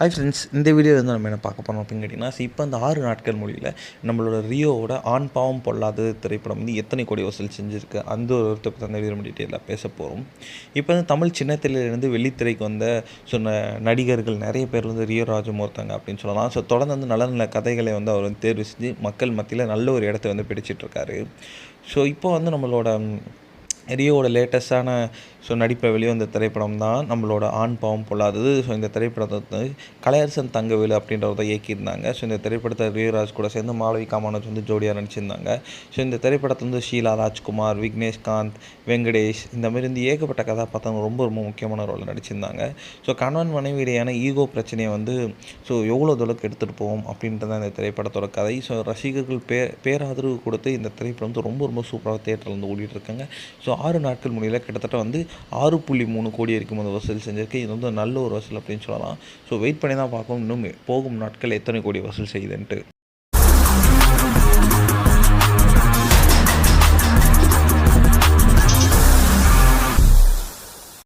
Hi friends, இந்த video வந்து நம்ம என்ன பார்க்க போகிறோம் அப்படின்னு கேட்டிங்கன்னா, இப்போ அந்த 6 நாட்கள் மொழியில் நம்மளோட ரியோவோட ஆண் பாவம் பொல்லாதது திரைப்படம் வந்து எத்தனை கோடி வசூல் செஞ்சுருக்கு அந்த ஒரு பற்றி அந்த வீடியோ டீட்டெயிலாக பேச போகிறோம். இப்போ வந்து தமிழ் சின்னத்திலேருந்து வெள்ளித்திரைக்கு வந்த சொன்ன நடிகர்கள் நிறைய பேர் வந்து ரியோ ராஜும் ஒருத்தாங்க அப்படின்னு சொல்லலாம். ஸோ தொடர்ந்து வந்து நல்ல நல்ல கதைகளை வந்து அவர் வந்து தேர்வு செஞ்சு மக்கள் மத்தியில் நல்ல ஒரு இடத்த வந்து பிடிச்சிட்ருக்காரு. ஸோ இப்போ வந்து நம்மளோட ரியோவோட லேட்டஸ்ட்டான நடிப்பில் வெளிவந்த திரைப்படம் தான் நம்மளோட ஆண் பாவம் பொல்லாதது. இந்த திரைப்படத்தை வந்து கலையரசன் தங்கவேலு அப்படின்றத இயக்கியிருந்தாங்க. இந்த திரைப்படத்தை ரியராஜ் கூட சேர்ந்து மாளவி காமராஜ் வந்து ஜோடியாக நடிச்சிருந்தாங்க. இந்த திரைப்படத்தை வந்து ஷீலா ராஜ்குமார், விக்னேஷ்காந்த், வெங்கடேஷ் இந்தமாரி வந்து ஏகப்பட்ட கதாபாத்திரம் ரொம்ப ரொம்ப முக்கியமான ரோலில் நடிச்சிருந்தாங்க. கணவன் மனைவி இடையான ஈகோ பிரச்சனையை வந்து எவ்வளோ தூரத்துக்கு எடுத்துகிட்டு போவோம் அப்படின்றத இந்த திரைப்படத்தோட கதை. ரசிகர்கள் பேராதரவு கொடுத்து இந்த திரைப்படம் வந்து ரொம்ப ரொம்ப சூப்பராக தேட்டரில் வந்து ஓடிட்டுருக்காங்க. 6 நாட்கள் முடியல கிட்டத்தட்ட வந்து 6.3 கோடி வரைக்கும் வந்து வசூல் செஞ்சுருக்கு. இது வந்து நல்ல ஒரு வசூல் அப்படின்னு சொல்லலாம். வெயிட் பண்ணி தான் பார்க்கணும் இன்னும் போகும் நாட்கள் எத்தனை கோடி வசூல் செய்யுதுன்ட்டு.